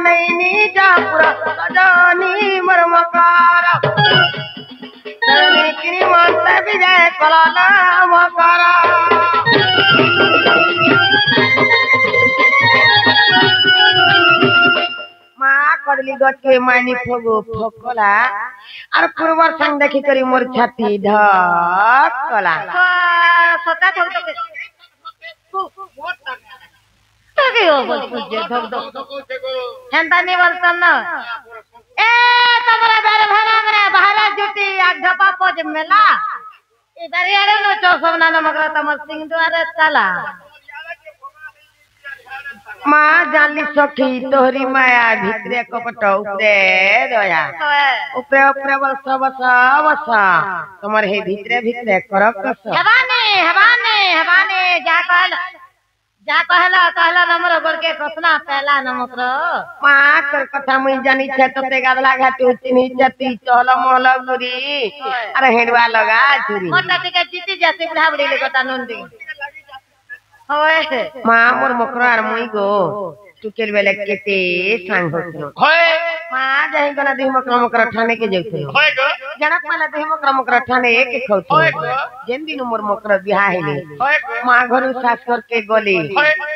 नैनी जापुर सजनी मरमकार किनी मानते विजय कलाला मकारा कदली गट के मानी फगो फकला और पूर्वर संग देखी करी मोर छाती ढकला सता धक धक तके हो बोल तुझे धक धक हेंता नहीं बोलता ना ए तमरा बेरे भरा मरे बाहर जुटी आग धपा पज मेला इधर यारे नो चौसवना नमकरा तमर सिंह द्वारे चला माँ जाली सखी तोहरी माया भितरे कपट उपरे दया उपरे उपरे बसा बसा बसा तुम्हारे हे भितरे भितरे करक कस हवाने जा कहला नमर गोर के कसना पहला नमकर माँ कर कथा मुई जानी छे तते गादला घाटी चिनी जती चल मोहल गुरी अरे हेडवा लगा चुरी मोटा टिके जीती जाती बुढ़ाबड़ी ले गोटा नंदी होए माँ मोर मकरार मुई गो टुकेल बेले केते सांग होतो होए माँ जही गना देह मकरा ठाणे के जइतो होए गो जनक माला देह मकरा ठाणे एक खौतो होए गो जेन दिन मोर मकरा बिहा हेले होए गो माँ घरु सास कर के गले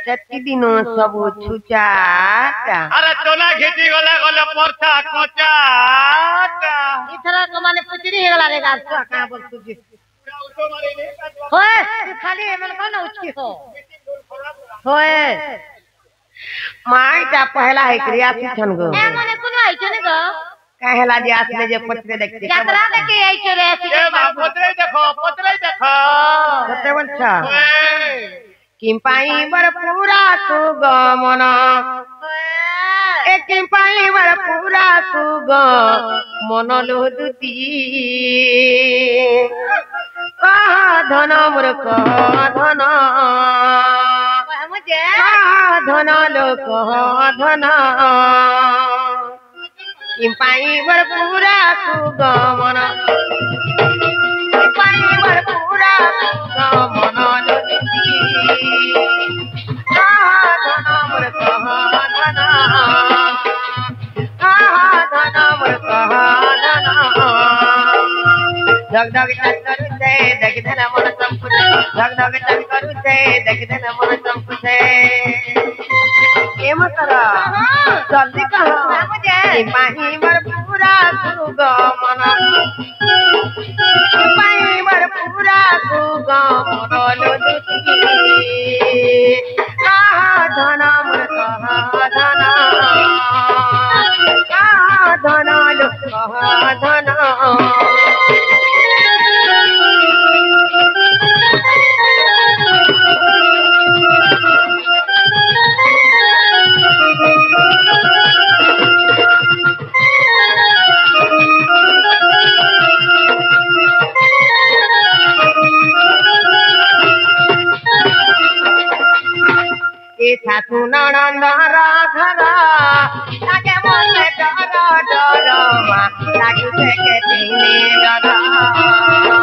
सती दिनो सब छुचाटा अरे टोला घेटी गला परथा कोचाटा इथरा को माने पुचरी हेला रे गास का बोल तुझे होए खाली एमन कोन उचकी हो होए माई ता पहला है क्रियासी छन गो ए मने कोन आई छने गो कहला जे आसले जे पत्रे देखते यात्रा के आई छरे ए बा पत्रे देखो पत्रे बच्चा किम पाई बर पूरा तू गमन ए किम पाई बर पूरा तू ग मन लोदुती धन मोर धन धन लोक धन पाई बर पूरा तू गमन पाई बर पूरा तू गमन धन मोर धन धन मोर धन धग धग करू से देख देना मन संपुटे धग धग करू से देख देना मन संपुटे के मतरा जल्दी कहो मुझे पानी बर पूरा तू गमन पानी बर पूरा तू गमन लोदुती धन मोर धन धन लोक धन सासू ननंद राधरा लागे मन डर लागू से के तीने डरा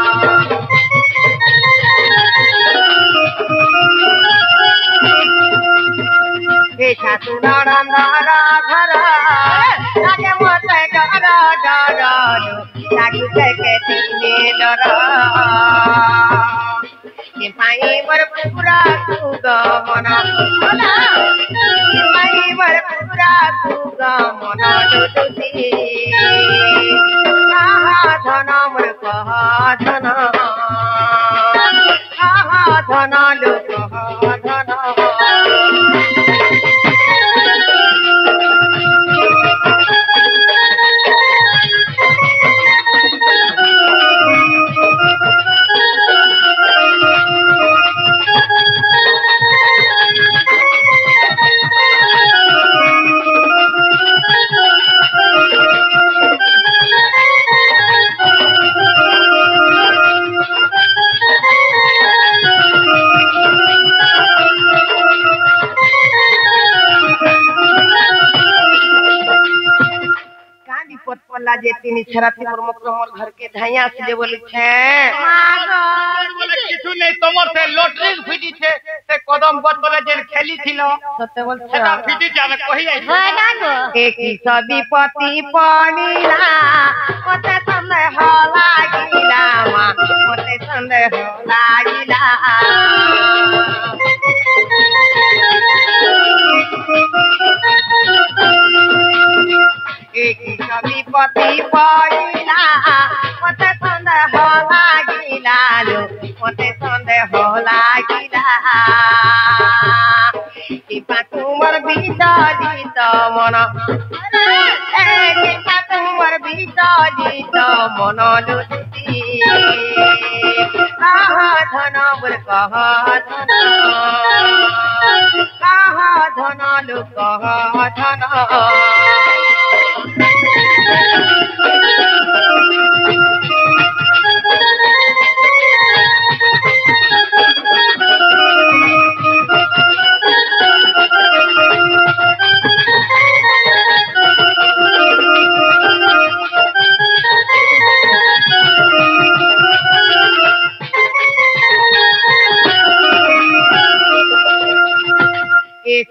सासू ननंद राधरा लागे मन डर लागू से के तीने डरा पाई बर पूरा तू गमन पाई बर पूरा तू गमन लोदुती धन मोर धन धन लोक धन जे तीन छराती मोर मोर घर के धाइया से बोली छे बोले किछु नहीं तमर से लॉटरी फिटी छे से कदम बतले जे खेली थिलो सत्य बोल सेटा फिटी जाने कहि आई हां ना गो एक ही सदीपति पनीला मते संदेह हो लागिला मते संदेह हो लागिला एक ही सदीपति पनीला मते संदेह हो लागिला मते संदेह हो लागिला टिपा तुमर बिजली तो मन टिपा तुमर बिजली तो मन लुटी कह धन बुर कह धन लु कह धन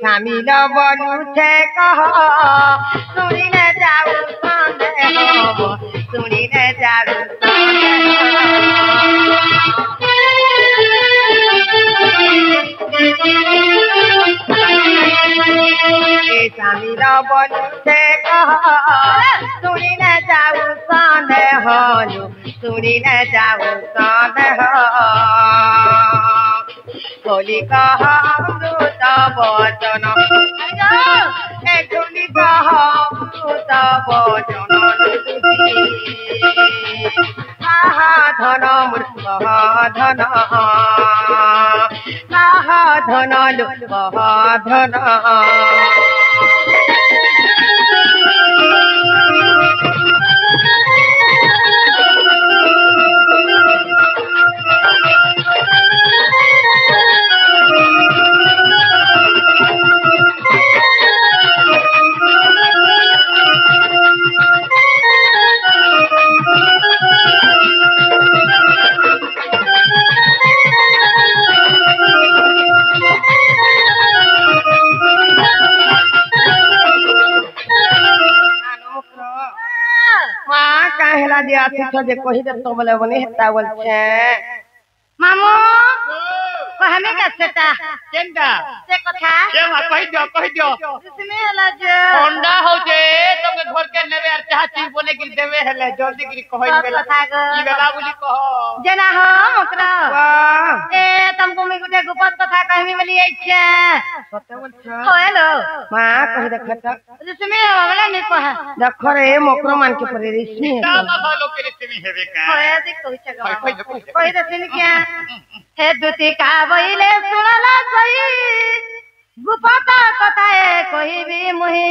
शामिल बनू छे कह सुनी न जाऊ संदेह सुनी न जाऊ शामिल बनू छे कह सुनी न जाऊ संदेह सुनी न जाऊ संदेह होली कह अमृत वचन होली कह अमृत वचन धन मृत धन धन लुक धन जे आथि छ जे कहि दे तो बोले बने हेता बोल छे मामू कहमे का सेटा केंदा से कथा के मा कहि दियो इसमें हला जे होंडा हो जे तुमके घर के नेबे आर चाह चीज बोले कि देवे हले जल्दी करी कहइ बेला ई बेला बोली कहो जना हो ओकरा वाह ए तुमको में गुटे गुपत कथा कहमी वाली आइछे सत्य बोल छ हो हेलो मां कहि देखत इसमें वाला नहीं कह देख रे मोकरो मान के परे रेशमी है ना लोग के रेशमी हेबे का हो देख कहि छ कहि दे सिन क्या हे दुती का बइले सुनला सही गुपता कथाए कोई भी मुहे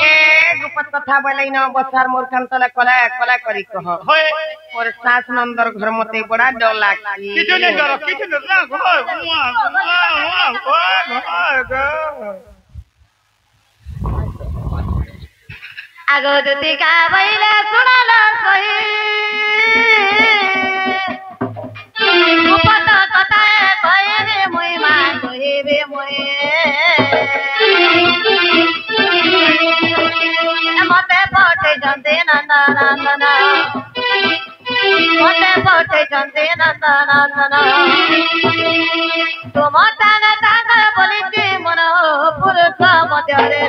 ए गुपत कथा बोलै न बसार मोर कंतला कला कला करी कह होय और सास नंदर घर मते बड़ा डर लागी किछु नहीं करो किछु नहीं गो आगो दुती का बइले सुनला सही गुपता कथाए कोई भी मुहे मान कोई भी मुहे मते पटे जंदे नंदा नंदना मते पटे जंदे नंदा नंदना तुम तान तान बोली के मन पुरुष मध्यरे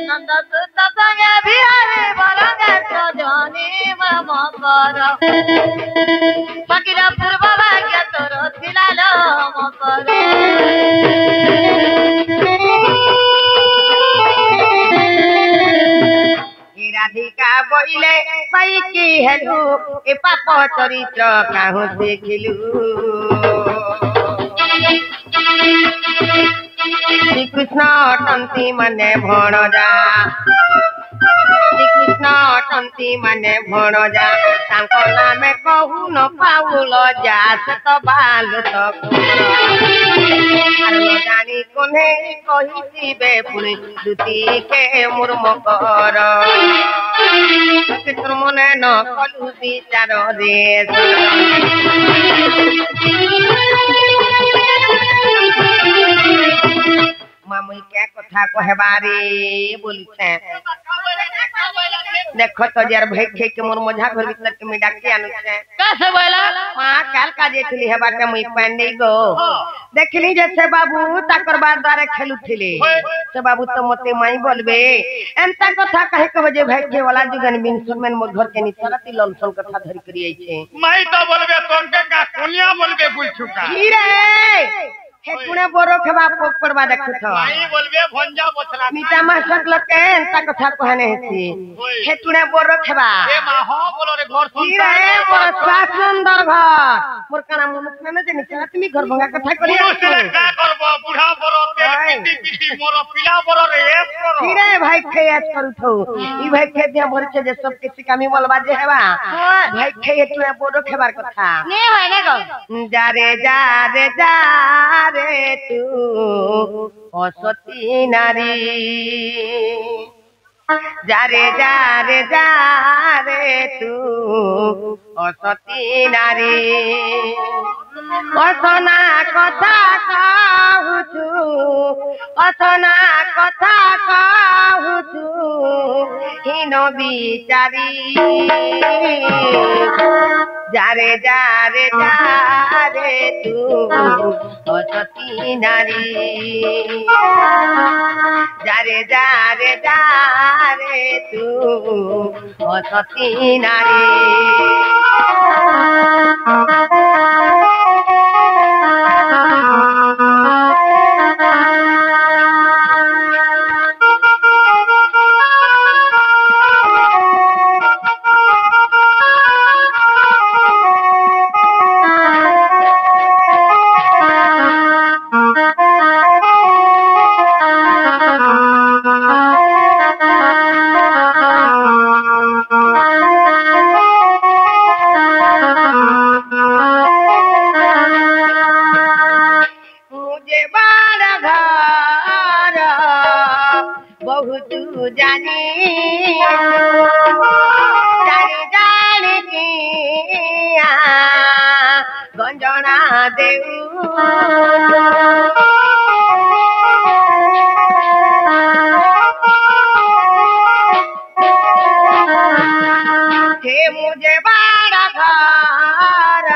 नंद सुत संग बिहारे बरंग सजनी मकर फकीरा पूर्व भाग्य तोर थिलालो मकर राधिका बोले भाई की हेलु ए पाप चरित्र काहू देखिलु श्री कृष्ण टंती मने भणजा श्री कृष्ण टंती मने भणजा तांको नामे कहू न पाउल जा से तो बाल तो জানি কোনে কহিবে পুনি দুতি কে মুর্ম কর তোর মনে ন কলু বিচার রে मामुई क्या कथा कहबारे बोलछे देखो तो यार भाई खे के मोर मजा घर भीतर के मी डाके आनु छे कैसे बोला मां काल का जेथली हेबा के मुई पांडे गो देखली जैसे बाबू ताकर बार द्वारे खेलुथिले से बाबू तो मते माई बोलबे एंता कथा कहे के जे भाई खे वाला जुगन बिन सुनमेन मोर घर के निचरती ललसन कथा धरि करी आई छे माई तो बोलबे तोनके का कोनिया बोलबे बुझुका की रे हे पुणे बोरो खेबा पोक परबा देखु छ माई बोलबे भंजा बछला मीठा मासक लके एंता कथा कहने हेती हे पुणे बोरो खेबा ए मा हो बोलो रे घर सुन की रे मोर सुंदर घर मोर काना मुनुक ने जे निचरा तुमी घर भंगा कथा करी का करबो बुढ़ा बरो तेल पीटी पीटी मोर पिला बरो रे करो की रे भाई खेस करू थो ई भाई खे दे भर छे जे सब के सिकामी बोलबा जे हेबा भाई खे तुए बोरो खेबार कथा ने होय ने गो जा रे तू असती नारी जा रे तू असती नारी असना कथा कहूछु असना कथा कहूछु हिन बिचारी जा रे तू असती नारी जा रे तू असती नारी बहुत जानी जानी किया गंजना देऊ हे मुझे बड़ा घर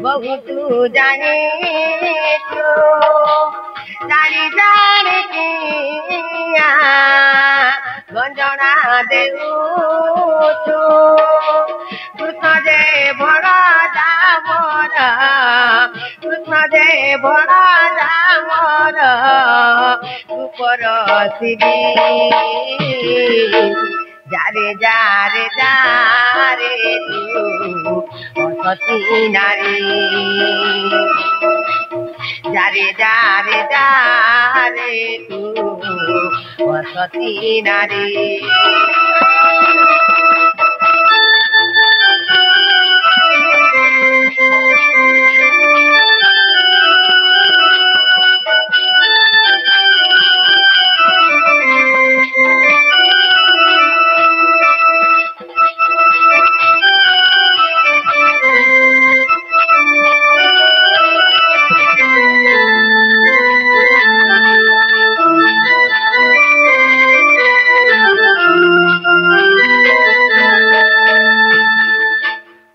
बहुत जानी जानी किया गंजना देऊ कृष्ण जे बड़ा दामर कृष्ण जे बड़ा दामर ऊपर शिवी जारे तू असती नारी जारे तू असती नारी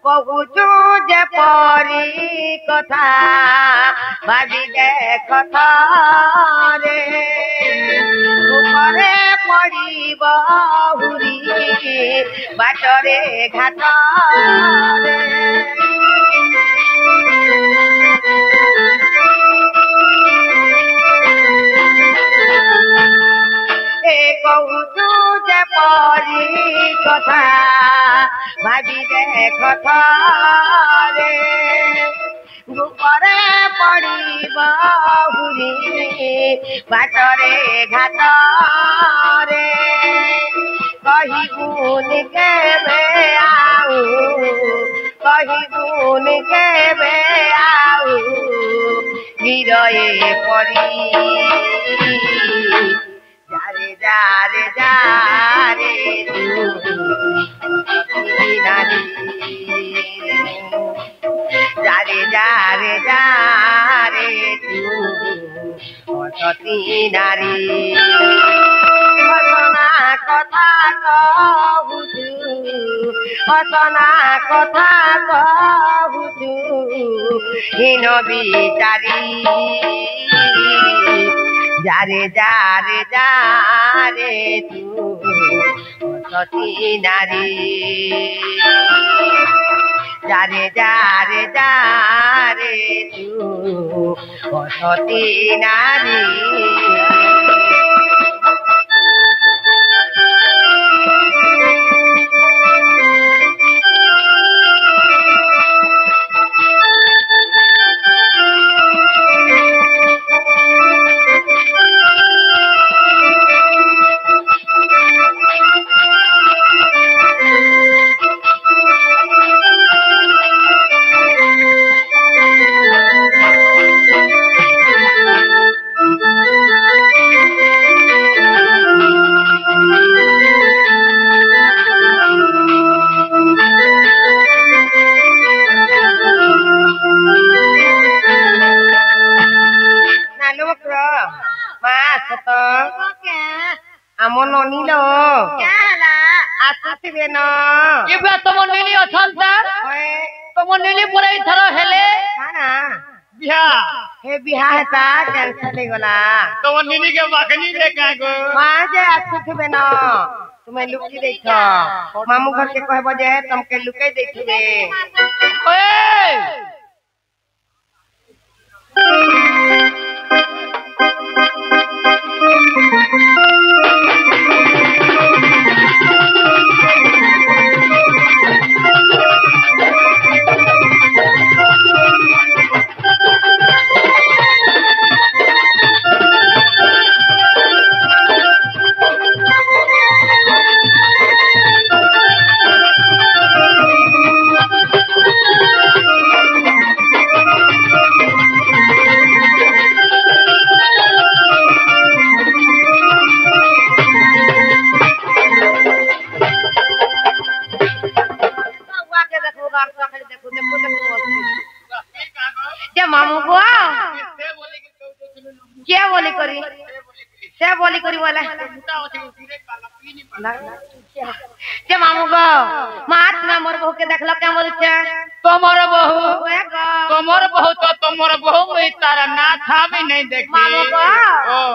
কহুচু যে পরি কথা ভাবি দেখ রে উপরে পড়িব হুরি বাটরে ঘাটরে এ কহুচু যে পরি কথা ভাবি দেখ রে উপরে পড়িব হুরি বাটরে ঘাটরে কহিবুন কেবে হৃদয়ে পরি যারে যারে যারে নারী যারে যারে যারে সতী নারী অসনা কথা কহুচু অসনা কথা কহুচু হীন বিচারী যারে যারে যারে সতী নারী যারে যারে যারে সতী নারী আমার ননিল আসুথিবে না এবার তোমার নীলি অছন্তা তোমার নীলি পরে থর হেলে কানা বিয়া हे बिहा हेता कैंसल हो गला তোমার নীলি के बाकनी दे का गो मां जे আসুথিবে না তুমি লুকি দেখো মামু घर के कहबो जे तुमके लुके देखबे ओए मामू को क्या बोली करी से बोली करी बोला जे मामू को मात में मोर बहू के देखलो क्या बोल छे তোমার বহু তো তোমার বহু में तारा ना था भी नहीं देखी मामू को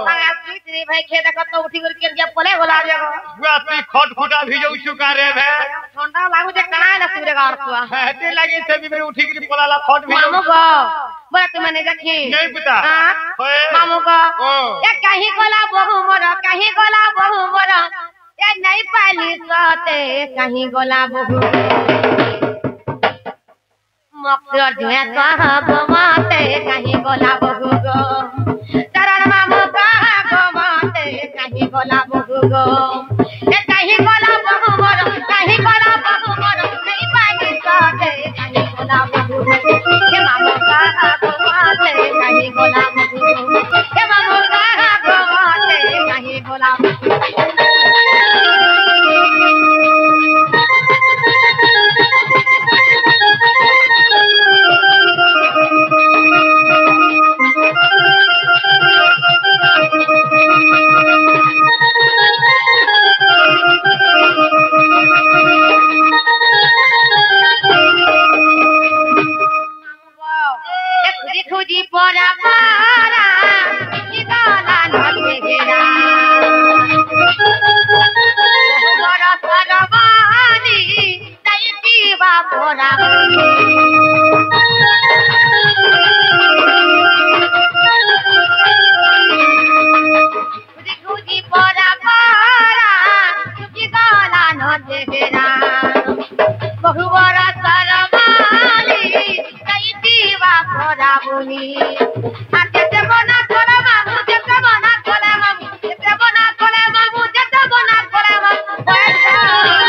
संगा श्री भाई खे देखो तो उठी कर के पले होला जागो वापी खटखटा भिजौ सुका रे भे ठंडा लागु जे कना ना सूर्य का अर्थवा हटे लगे से भी उठी कर पलाला खट भिजौ मामू को बोला तुम नहीं देखी नहीं पता मामू को ये कहीं गोला बहु मोर कहीं गोला बहु मोर ये नहीं पाली सोते कहीं गोला बहु मक्सर जुए तो घुमाते कहीं गोला बहु गो चरण मामू कहा घुमाते कहीं गोला बहु गो ये कहीं गोला बहु मोर कहीं गोला बहु मोर नहीं पाली सोते कहीं गोला बहु ये मामू कहा घुमाते कहीं गोला बहु ये मामू कहा घुमाते कहीं गोला खुदी पोरा पारा निदाला नगेरा पोरा सरवानी दैती बा पोरा खुदी पोरा पारा निदाला नगेरा बहु बड़ा सरवानी दैती बा पोरा बुनी आके ते बना कोला मामू जते बना कोला मामू जते बना कोला मामू जते बना कोला मामू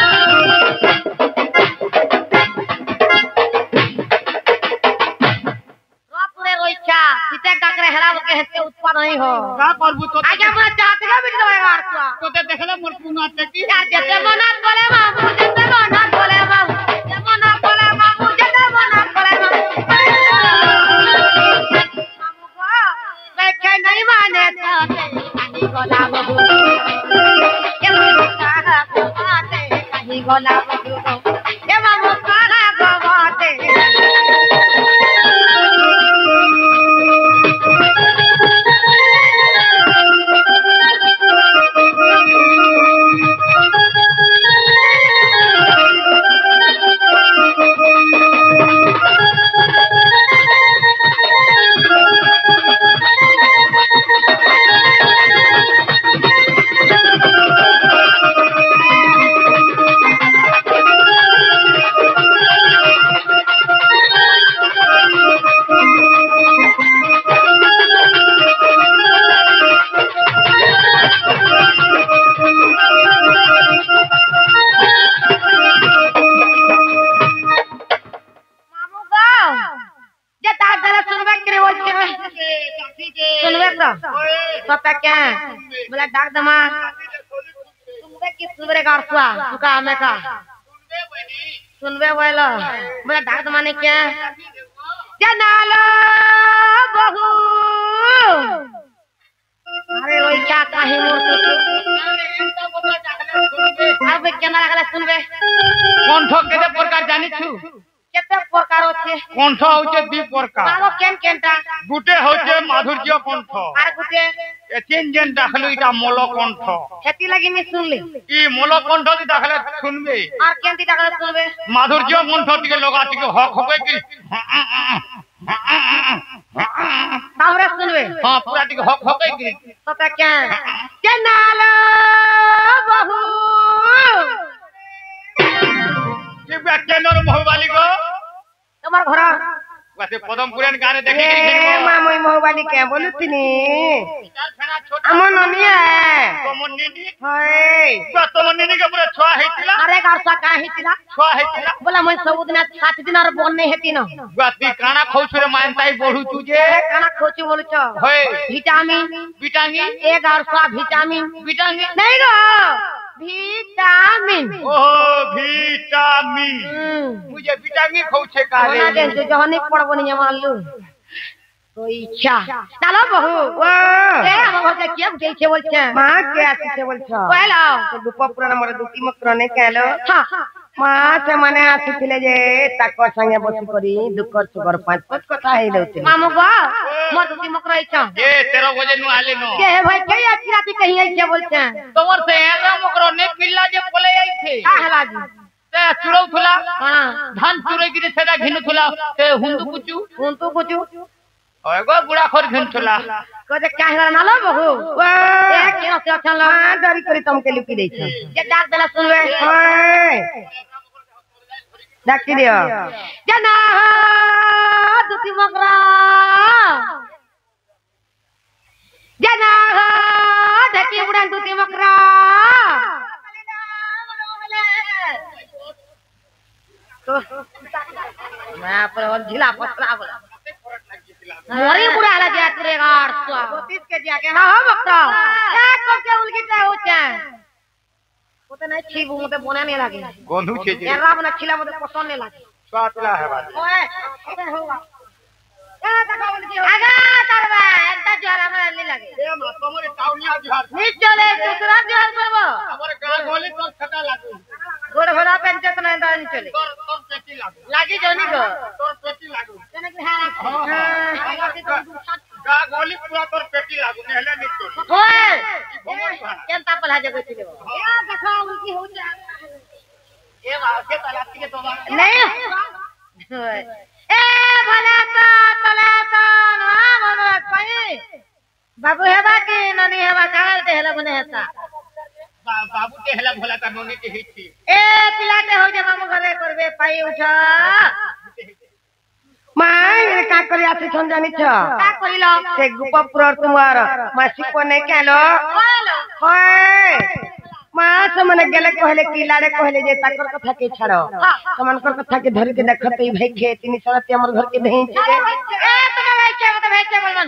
रोपुरे रोइछा सीते का हो का करबू तो आगे हमरा चाट के बिट दो यार तो ते देखले मोर पुना टेकी यार जते मना बोले बाबू जते मना बोले बाबू जते मना बोले बाबू जते मना बोले बाबू देखे नहीं माने तो कहीं गोला बाबू ये मुस्ताहा बाते कहीं गोला बाबू ये मुस्ताहा बाते पता क्या बोला डाक दमा सुनबे की सुनबे का अर्थ सुका हमें का सुनबे वाला बोला डाक दमा ने क्या जनालो बहू अरे वही क्या कहीं मोर अब केना लागला सुनबे कोन ठो केते प्रकार जानि छु केते प्रकार होचे कंठ होचे दि प्रकार बाबो केन केनटा गुटे होचे माधुर्य कंठ आर गुटे एतिन जेन दाखलो इटा मोल कंठ खेती लगी मी सुन ले ई मोल कंठ दि दाखले सुनबे आर केनती दाखले सुनबे माधुर्य कंठ टिके लगा टिके हक होबे कि तावरे सुनबे हां पूरा टिके हक होबे कि पता क्या जनालो बहू कि बा केनर मोहवाली को তোমার ঘর वासे पदम पुरान गाने देखे ए मामई मोहवाली के बोलुतिनी हमन ननिया तो मन्नी हाय तो मन्नी के पूरा छुआ हेतिला अरे गारसा का हितिला छुआ हेतिला बोला मैं सबुदिन 7 दिन और बन नहीं हेती न गाती काना खौछरे मानताई बोलू तुजे खाना खोची बोलछ होय vitamin vitamin A गारसा vitamin vitamin नहीं गो विटामिन ओहो विटामिन मुझे विटामिन खौछे का रे होना दे जो जहनी पड़बो नहीं मानलू तो इच्छा चलो बहू वाह ए हम घर के किया बुझे छे बोल छे मां के आसी से बोलछ पहला तो दुपा पुराना मोर दुती मक्रने केलो हां मां से माने आसीथिले जे ताको संगे बसी करी दुकर सुगर पांच पांच कथा हे दउते मामू बा मोर दुती मकराई छ ये 13 बजे नु आले नो के भाई के आती राती कहीं आई छे बोल छे तोर से एरा मकरो ने पिल्ला जे बोले आई थे का हला जी ते चुरौ थुला हां धान चुरै गिरे सेदा घिनु थुला ते हुंदु कुचु हुंतु कुचु ओगो बुढ़ा खर घिनु थुला को जे काहे वाला ना लो बहू वाह ए के से अच्छा लो मां डरी करी तुमके लुकी दै छ जे डाक देला सुनबे हाय डाकी दियो जना दुती मकरा जना ढकी उड़ान दुती मकरा तो मैं पर झिला पतला बोला मोरी बुढ़ा ला जा तुरे गार 32 के जाके हां हो बक्ता एक को के उलगी ते हो छ ओते नहीं छीबू मते बोना नहीं लागे गोंधु छे जे एरा बना खिला मते पसंद नहीं लागे स्वातला है बात ओए ओए होगा ए देखो उलगी आगा करबा एकटा जोर हमरा नहीं लागे ए मा तमरे टाउनिया बिहार नी चले दूसरा जोर करबो हमरे गला गोली तो छटा लागू गोड़ घोड़ा पंचायत नहीं दानी चले तोर पेटी लागू लागी जनी को तोर पेटी लागू तने के हां गा गोली पूरा तोर पेटी लागू नेहले नि तो ओए केनता पला जगह चले ए देखो उनकी हो जा ए मा के तलाती के तो नहीं ए भला तो ना कहीं बाबू हेबा के ननी हेबा काल ते हेला बने हेता बाबू के हेला भोला का नोनी के हिची ए पिलाटे हो जा मामू घरे करबे पाई उठा मां का करी आसी छन जानी छ का करिलो से गुपा पुरर तुम्हार मासी को ने केलो बोलो हाय मां से मने गेले कहले की लाड़े कहले जे ताकर कथा के छाड़ो समनकर कथा के धर के देखत ई भाई खे तिनी सरती हमर घर के नहीं छे ए तुम्हें भाई क्या मतलब भाई क्या बोलबन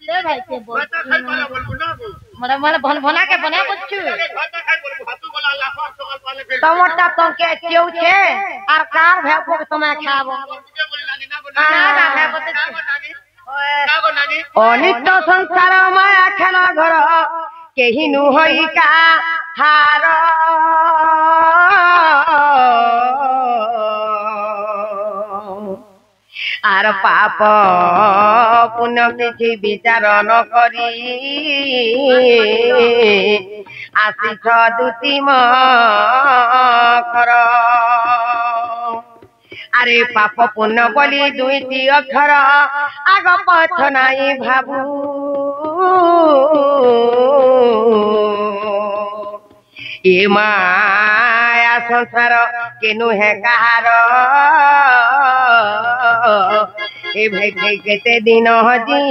ले भाई के बोल भात खाई बोला बोलबो ना मोरा मोरा भन भना के बना बच्चू भात खाई बोलबो हाथू बोला अल्लाह पाक सवाल पाले फिर टमाटर तो के क्यों छे और कार भेपो के समय खाबो के बोली नानी ना बना ना भेपो ते ना बनानी अनित संसार माया खेला घर केही नु होई का हार आर पाप पुण्य किछि विचार न करी आशिष दुति कर अरे पाप पुण्य बोली दुईटी अक्षर आग पछ नाई भाबू ए माया संसार केनु है कहार ए भाई भाई केते दिन हजी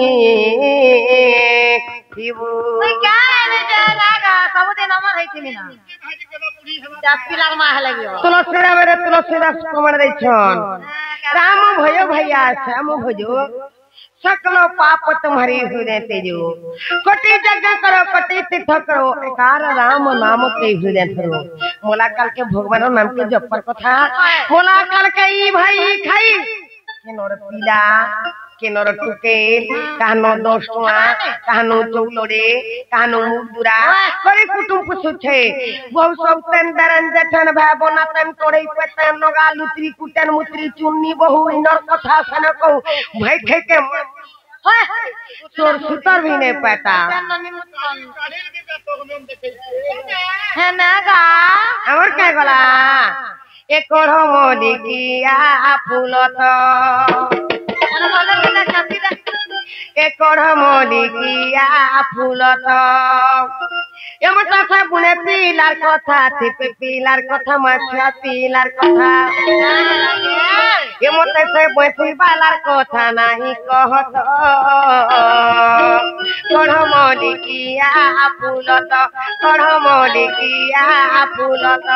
शिवू क्या है जे लागा सब दिन अमर है छिनी ना भाजी के पूरी हम 10 पिलार मा है लगियो तुलसीदा मेरे तुलसीदास कमर दै छन राम भयो भैया श्याम भजो सकलो पाप तुम्हारी हृदय तेजो कोटि यज्ञ करो कोटि तीर्थ करो एकार राम नाम के हृदय धरो मोला काल के भगवान नाम के जप पर कथा मोला काल के ई भाई खाई केनोर पीला केनोर टुके कानो दोस्तुआ कानो चौलोरे कानो मुदुरा करे कुटुम पुछुछे बहु सब तन दरन जठन भाई बना तन तोड़े पतन नगा लुत्री कुटन मुत्री चुन्नी बहु इनर कथा सन को भाई खे के सोर सुतर भी नहीं पाता है ना गा हमर क्या गला एक मोदी किया फूलत मन बोले बिना शांति दे एक मोदी किया फूलत एमता से बुने पीलार कथा थिपे पीलार कथा माछा पीलार कथा एमता से बैठी बालार कथा नहीं कहत कढ़ मोदी किया फूलत कढ़ मोदी किया फूलत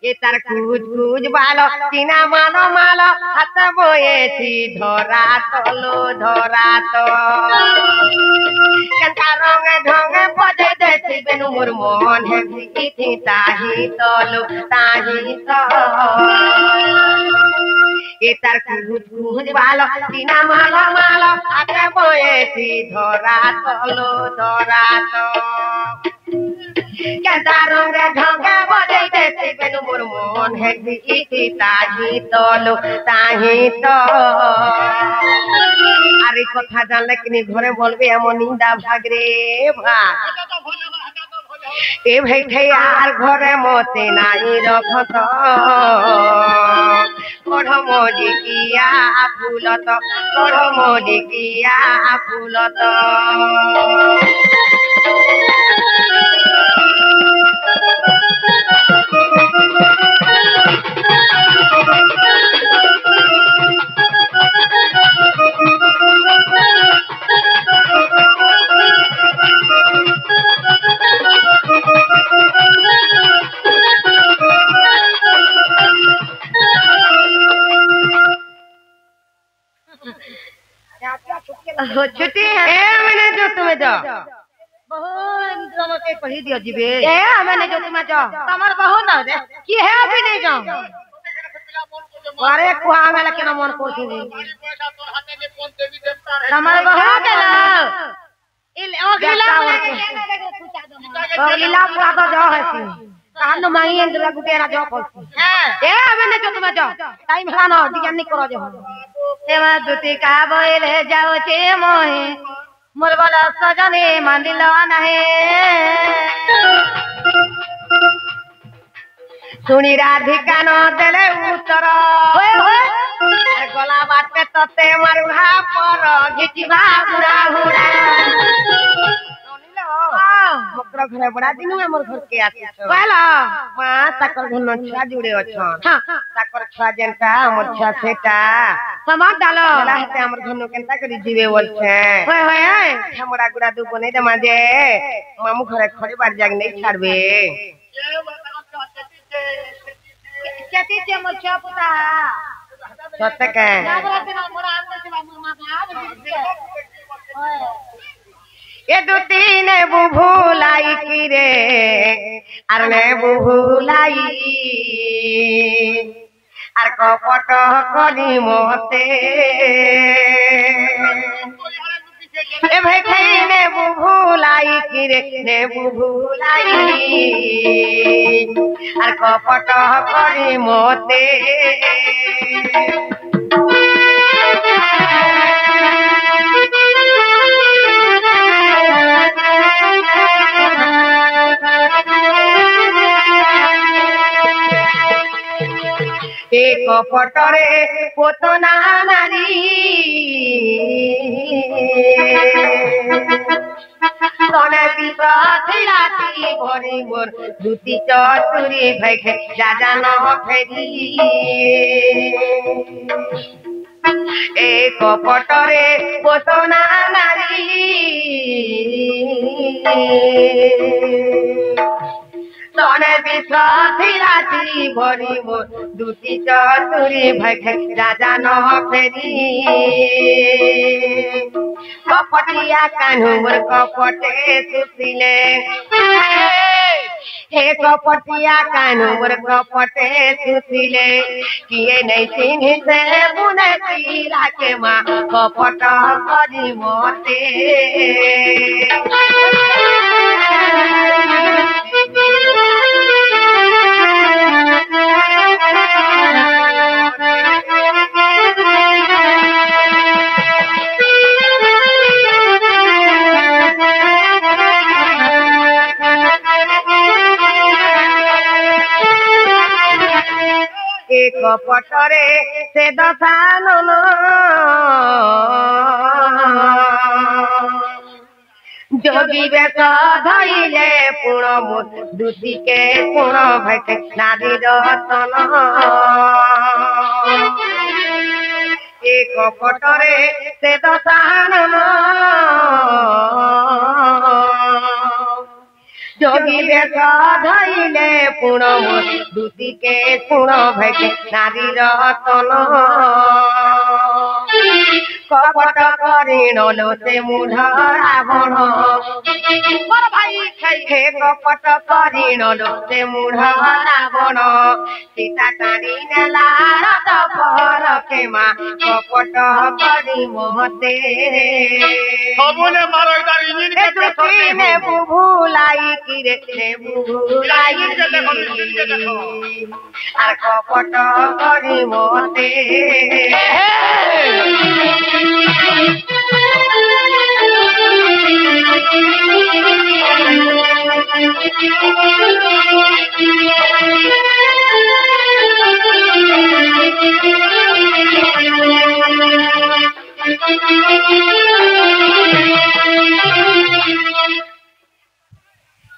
ये तार कुछ कुछ बालो तीना मानो मालो हाथ बोए थी धरा तो कंता रंगे ढंगे बजे देती बेनु मोर मन है थी ताही तो ये तार कुछ कुछ बालो तीना मालो मालो हाथ बोए थी धरा तो कंता रंगे ढंगे बजे देती बेनु मोर मन है थी ताही तो अरे कथा जानले कि घरे बोलबे हम निंदा भाग रे भाग ए भाई थे यार घरे मोते नाई रखत कढ़ मोदी किया फूलत कढ़ मोदी किया फूलत छुट्टी है मैंने जो तुम्हें जाओ बहुत दोनों के कही दियो जीबे ए मैंने जो तुम्हें जाओ तमर बहुत ना रे की है अभी नहीं जाओ अरे कुआ में केना मन करछी तमर बहुत गेलो इल ओ गिला लीला पूरा तो जाओ है कान मांगी अंदर गुटेरा जाओ पड़ती हां ए मैंने जो तुम्हें जाओ टाइम हला ना डिजाइन नहीं करो जो सेवा दुती का बोले जाओ छे मोहे मोर वाला सजने मानिलो नहे सुनी राधिका न देले उत्तर होए होए गला बाटे तते मारुहा पर घिचिबा हुरा हुरा ठाकुर घर बड़ा दिन हमर घर के आसी छ कहला मां ताकर घर छुआ जुड़े अछन हां ताकर छुआ जेनता हमर छुआ सेटा समाज डालो चला हते हमर घर केनता करी जीवे बोल छे होय होय हमरा गुड़ा दू बने दे माजे मामू घरे खड़े बार जाग नहीं छाड़बे केती के मोर छुआ पुता सत्य के जाबरा दिन मोरा आंगन से मामा का होय ये दू तीन बुभुलाई की रे अरे बुभुलाई আর কপট করি মতে এ ভাই খাই নে বুভুলাই কি রে নে বুভুলাই আর কপট করি মতে एक पटरे पोतना नारी तने पिसाथी राती भरी मोर दुती चतुरी भैखे राजा न फेरी एक पटरे पोतना नारी तने विश्वासी राती भरी मोर दुती चतुरी भैखे राजा न फेरी कपटिया कान्हू मोर कपटे सुसिले हे कपटिया कान्हू मोर कपटे सुसिले किए नहीं चिन्ह से बुने पीला के माँ कपट करी मोते एक पटरे से दशानन जोगी बेस धइले पुण दुती के पुण भैके नारी रतन एक पटरे से दशानन जोगी बेस धइले पुण दुती के पुण भैके नारी रतन कपट करिण लोते मूढ़ रावण भाई हे कपट करिण लोते मूढ़ रावण सीता टाणी नेला रथ पर के माँ कपट करी मोहते सबने मारो इधर इंजन के दुखी ने बुभुलाई की रे बुभुलाई আর কপট করি মতে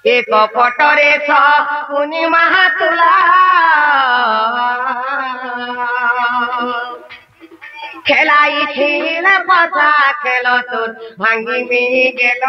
एक पटरे छुनी महातुला खेलाई खेल पसा खेल तोर भांगी में गेल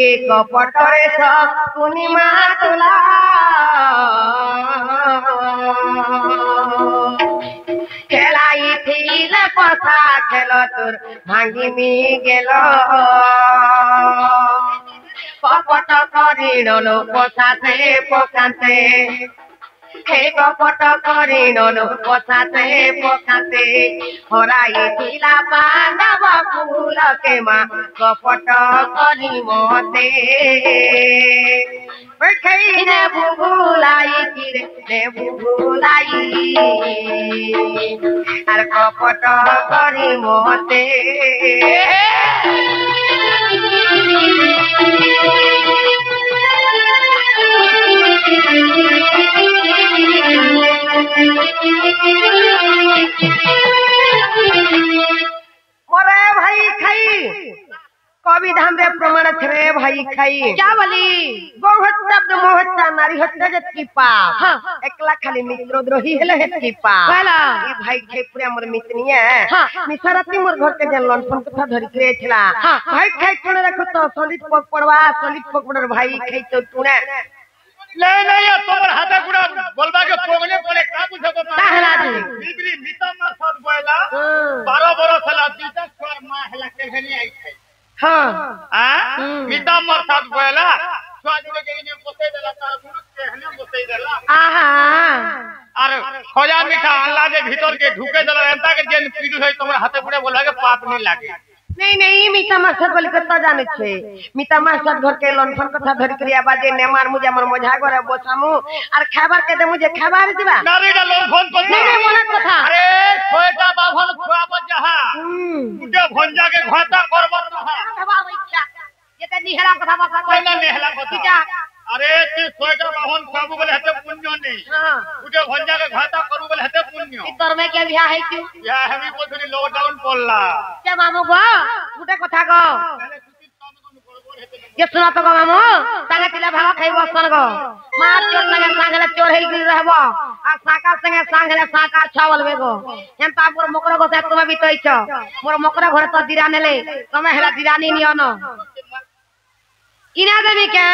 एक पटरे छुनी महातुला खेलाई खेल पसा खेल तोर भांगी में गेल कपट करिण लोक साथे पकाते খে কপট করে নন পছাতে পকাতে হরাই ছিলা পাণ্ডব কুলকে মা কপট করি মতে খাই নে ভুলাই কিরে নে ভুলাই আর কপট করি মতে मोरे भाई खाई कवि धाम रे प्रमाण छे भाई खाई क्या बोली बहुत शब्द मोहत्ता नारी हत्या जत की पाप एकला खाली मित्रद्रोही हेले हेत की पाप कहला ई भाई खाई पूरा मोर मितनिया निसारती मोर घर के जनलन फोन कथा धरि करे थिला भाई खाई कोने रखो तो सलित पक पड़वा सलित पक पड़र भाई खाई तो टुना ले नहीं तोर हाथे गुडा बोलबा के पोगले बोले का बुझो को कहला जी बिबरी मिता मा सद बोला 12 बरस हला बीता स्वर मा हला के घनी आई छै हां मिता मा सद बोला स्वाद के ने पोसे देला ता गुरु के हने पोसे देला आहा अरे खोजा मीठा अल्लाह जे भीतर के ढुके देला एंता के जे पीडू है तोर हाथे गुडा बोला के पाप नहीं लागे नहीं मीता मास्टर बोली कत्ता जाने छे मीता मास्टर घर के लनफन कथा धरि करिया बाजे ने मार मुझे हमर मजा करे बोसामु और खाबार के दे मुझे खाबार दिबा नारी डा लनफन को नहीं मोना कथा अरे छोटा बाभन खुआब जहा मुझे भंजा के घाटा करब तहा हवा इच्छा ये ते निहरा कथा बता कोना नेहला कथा अरे तू छोटा बाभन खुआब बोले हते पुण्य नहीं मुझे भंजा के घाटा करू बोले हते पुण्य इतर में के बियाह है क्यों या हमी बोलथनी लॉकडाउन पड़ला के मामू गो गुटे कथा गो ये सुना तो गो मामू तागे तिला भागा खाइबो सन गो मार चोर संगे सांगले चोर हेल गिर रहबो आ साका संगे सांगले साका छावल बेगो एंता मोर मकरो गो से तुमे बितई छ मोर मकरो घर तो दिरा नेले तमे हेला दिरानी नियन इना देवी के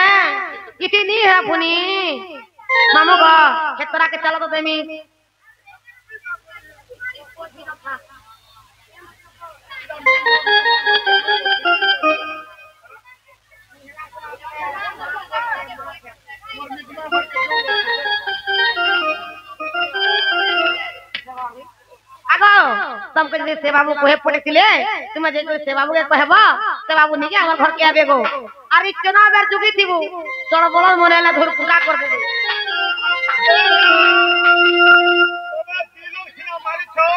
इति नी है पुनी मामू गो खेतरा के चलो तो देमी आगो तुम के से बाबू कोहे पड़ेतिले तुम जे कोई से बाबू के कहबो से बाबू निके हमर घर के आबेगो अरे केना बेर जुगी थिबू तोर बोलन मनेला धुर पूरा कर देबे तोबा दिलो खिना मारी छो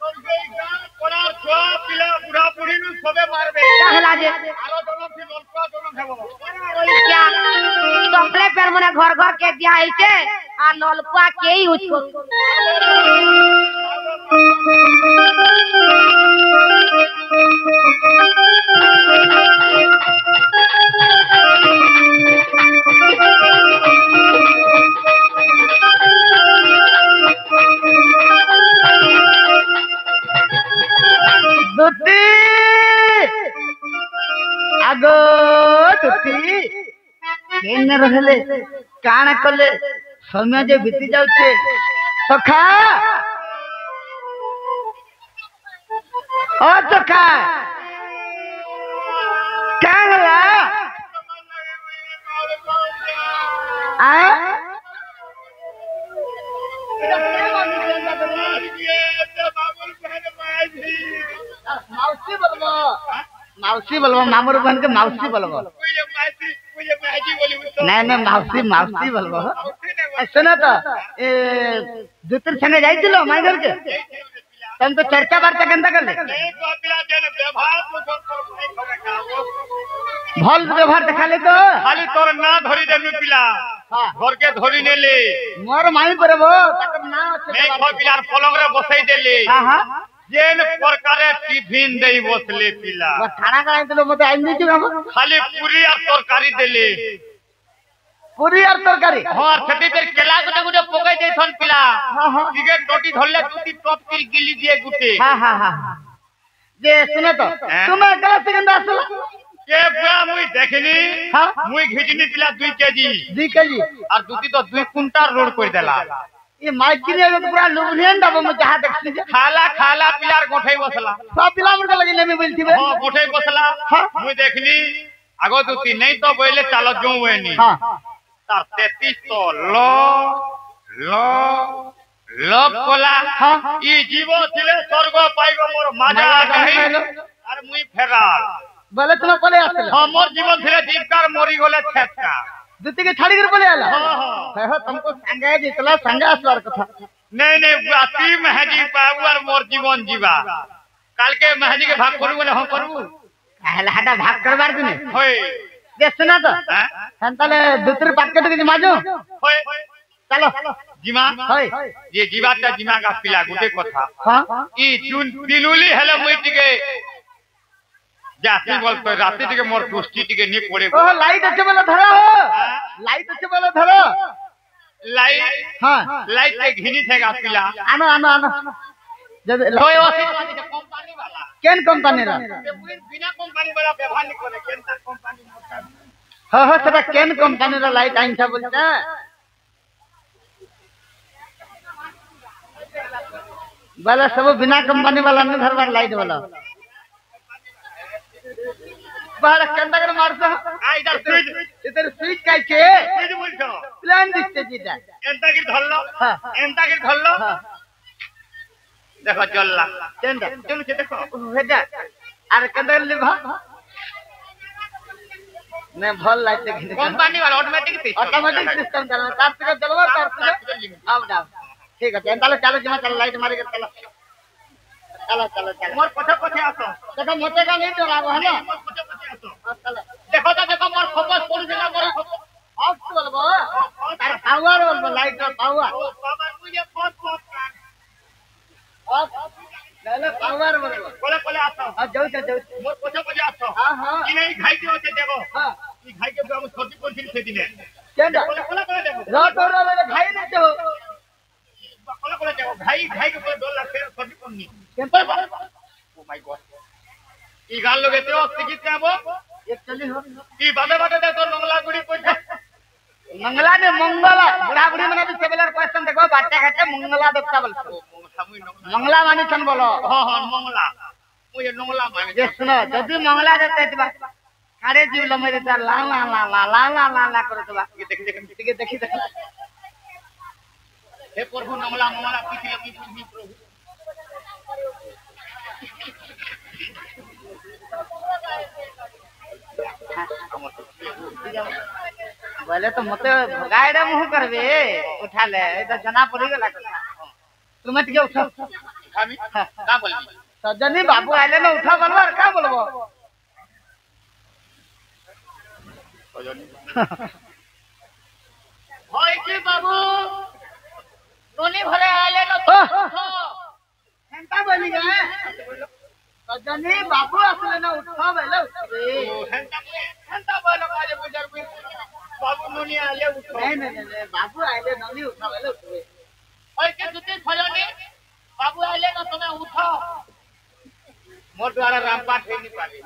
तोर गई गान कोना छो पिला बुढ़ा बुढ़ी नु सबे मारबे कहला जे आरो दोनो से ललका दोनो खेबो ओई क्या तोकले पर मने घर घर के दिया आइते आ ललका के ही उसको दुती आगो दुती केन रहले काण कले समय जे बीती जाउछे सखा ओ सखा कांगला आ मौसी बोलबो मामूर बहन के मौसी बोलबो नहीं मौसी मौसी बोलबो सुनो तो दूतर संगे जाइतिलो माई घर के तुम तो चर्चा वार्ता केंता करले भल व्यवहार देखाले तो खाली तोर ना धरी देनु पिला घर के धरी नेले मोर माई परबो तकर ना नहीं खो पिलार पलंग रे बसई देले हां हां जेन प्रकारे टिफिन देई बसले पिला वो खाना खाई दिलो मते आई नहीं छु खाली पूरी और तरकारी देले पूरी और तरकारी हां छटी पर केला गुटे गुटे पकई दे थन पिला हां हां तिगे टोटी धरले दुती टॉप किल गिली दिए गुटे हां हां हां जे सुनो तो तुम एकला सेकंड आसला के बा मुई देखनी हां मुई घिजनी पिला 2 केजी 2 केजी और दुती तो 2 कुंटल रोड कर देला ये माइकिरे में पूरा लुबनेन दबो मु जहां देखसी खाला खाला पिलार गोठई बसला सब पिला मुर के लगे में बोलथीबे हां गोठई बसला मुई देखनी आगो दुती नहीं तो बोले चलो जो वेनी हां तार 33 तो लो लोक कोला ई जीव थिले स्वर्ग पाइगो मोर माजा कहि आर मुई फेराल बोले तुम पले आसले हां मोर जीवन थिले जीवकार मोरी गले छेटका दुती के छाड़ी कर पले आला हां हो तुमको संगे जितला संगे आसवार कथा नहीं बाती महजी पाऊ और मोर जीवन जीवा काल के महजी के भाग करू बोले हम करू हला हटा भाग करबार दिने होय दे सुना तो हंतले दुतर पैकेट के माजो होय चलो जीमा होय ये जीवाटा जीमा का पिला गुटे कथा हां ई चुन दिलुली हेले मुई टिके जाती बोल तो राती टिके मोर पुष्टि टिके नी पड़े ओ लाइट अच्छे वाला धरा हो लाइट अच्छे वाला धरा लाइट हां लाइट के घिनी थेगा पिला आनो आनो आनो जब होय कंपनी वाला केन कंपनी रा बिना कंपनी वाला व्यवहार नहीं करे केन कंपनी हां हां तबा केन कंपनी रा लाइट आइन छ बोलता वाला सब बिना कंपनी वाला ने धरवार लाइट वाला बाहर कंडक्टर मारता आ इधर स्विच काय के स्विच बोलछो प्लान दिखते जीता एंता की धरलो हां एंता की धरलो हां देखो चलला चंदा चलो के देखो हेटा आर कंडक्टर ले भा ने भल लाइट देख कंपनी वाला ऑटोमेटिक सिस्टम चलना तार से चलवा तार से अब डाउन ठीक है चलो चलो जमा चलो लाइट मारे के चलो चलो चलो चलो मोर पछे पछे आसो देखो मोटे का नहीं डराबो है ना मोर पछे पछे आसो चलो देखो तो देखो मोर फोकस पड़ गेला मोर ऑफ बोलबो तार पावर बोलबो लाइट का पावर बाबा मुझे फोन फोन ऑफ ले पावर बोलबो कोले आसो आ जाऊ मोर पछे पछे आसो हां हां कि नहीं घाई के होते देखो हां ई घाई के हम छोटी कोन से दिने चंदा कोले देखो रो ले भाई ने तो कोले देखो घाई के डोल ला फिर छोटी कोन नहीं केन ओ माय गॉड ई गाल लोगे तो टिकट का वो एक चली हो ई बाटे दे तो मंगला गुड़ी कोई मंगला ने मंगला बुढ़ा बुढ़ी मने भी सेबलर क्वेश्चन देखो बाटे घाटे मंगला देखता बोल मंगला मानी छन बोलो हां मंगला मुझे मंगला माने जे सुनो जदी मंगला देते तबा सारे जीव ल मेरे ता ला ला ला ला ला ला ला ला करो तबा देखी हे प्रभु मंगला पीछे लगी प्रभु बोले तो मते भगाइडे मुह करबे उठा ले तो जना पड़ी गेला कथा तुम टिके उठो हामी का बोलबी सजनी बाबू आइले ना उठा बोलबो और का बोलबो होय की बाबू दोनी भले आइले ना हेंता बोली गे सजनी बाबू असले ना उठो बोले हेंता बोलो काजे बुजुर्ग बाबू नोनी आले उठो नहीं बाबू आइले ननी उठा बोले उठे होय के जुती फयोनी बाबू आइले ना तुम्हें उठो मोर द्वारा रामपाठ हे नहीं पाली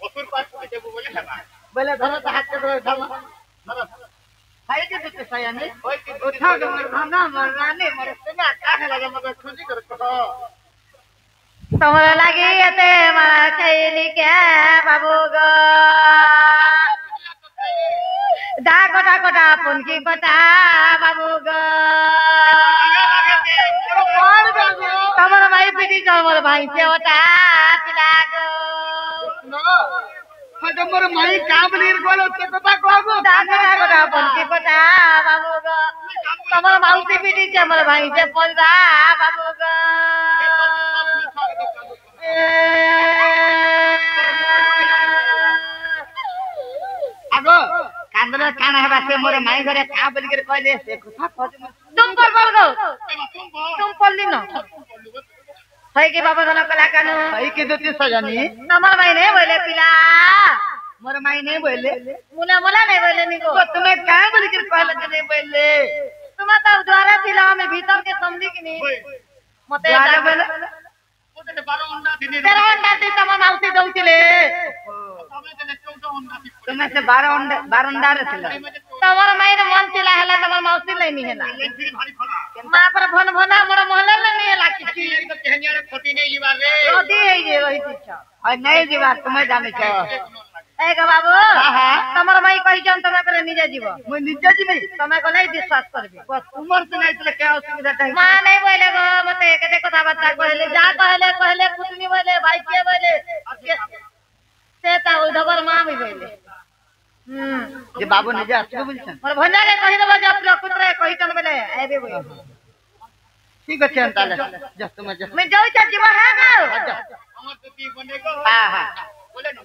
असुर पाठ के देबो बोले हमा बोले धरो तो हाथ के धरो धरो खाई के देते सयानी होय के उठा के खाना मरनाने मरे से काहे लगे मगर खुशी करतो तमरा लागी ते मारा कैली के बाबू गो दा कोटा पुनकी कोटा बाबू गो तमरा भाई पिटी तमरा भाई से ओटा पिला गो नो हजमर माई काम नीर गोलो ते कथा कहगो दा कोटा पुनकी कोटा बाबू गो तमरा माउसी पिटी के हमर भाई से पोलदा बाबू गो आगो कांदना काना है बासे मोरे माई घरे का बोली के कहले से कथा कहते तुम पर गो तुम पल्ली न है के बाबा धन कला कानु भाई के देते सजनी तमर भाई नहीं बोले पिला मोरे माई नहीं बोले मुला नहीं बोले निको तो तुम्हें का बोली के कहले के नहीं बोले तुम तो द्वारा थिला में भीतर के समझी कि नहीं मते द्वारा बोले ओते 12 अंडा दिने तेरा अंडा से तमर माउसी दउतिले तमे तने 14 अंडा तुम्हें से 12 अंडा रथिला तमर माई मन थिला हला तमर माउसी लेनी हला फिर भारी फला मां पर भन भना मोर मोहल्ला लेनी हला किसी ये तो कहनिया रे खोटी नहीं लीवा रे रोदी है ये रही पीछा और नहीं जीवा तुम्हें जाने छ एक बाबू तमर माई कहि जन तमे करे निजे जीव मैं निजे जीवी तमे को नहीं विश्वास करबे उमर से नहीं तले क्या असुविधा है मां नहीं बोले गो मते केते कथा बता कहले जा कहले कुटनी बोले भाई के बोले से ता उधर मां भी बोले जे बाबू निजे आसबे बोलछन और भंजा के कहि देबो जे अपना कुतरे कहि तन बोले आबे बोले ठीक है ताले जा तुम जा मैं जाऊ छ जीव है ना हमर तो ती बनेगो हां बोले न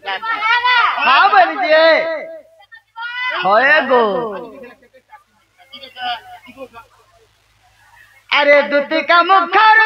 हां बोलिए होए गो अरे दूध का मुखर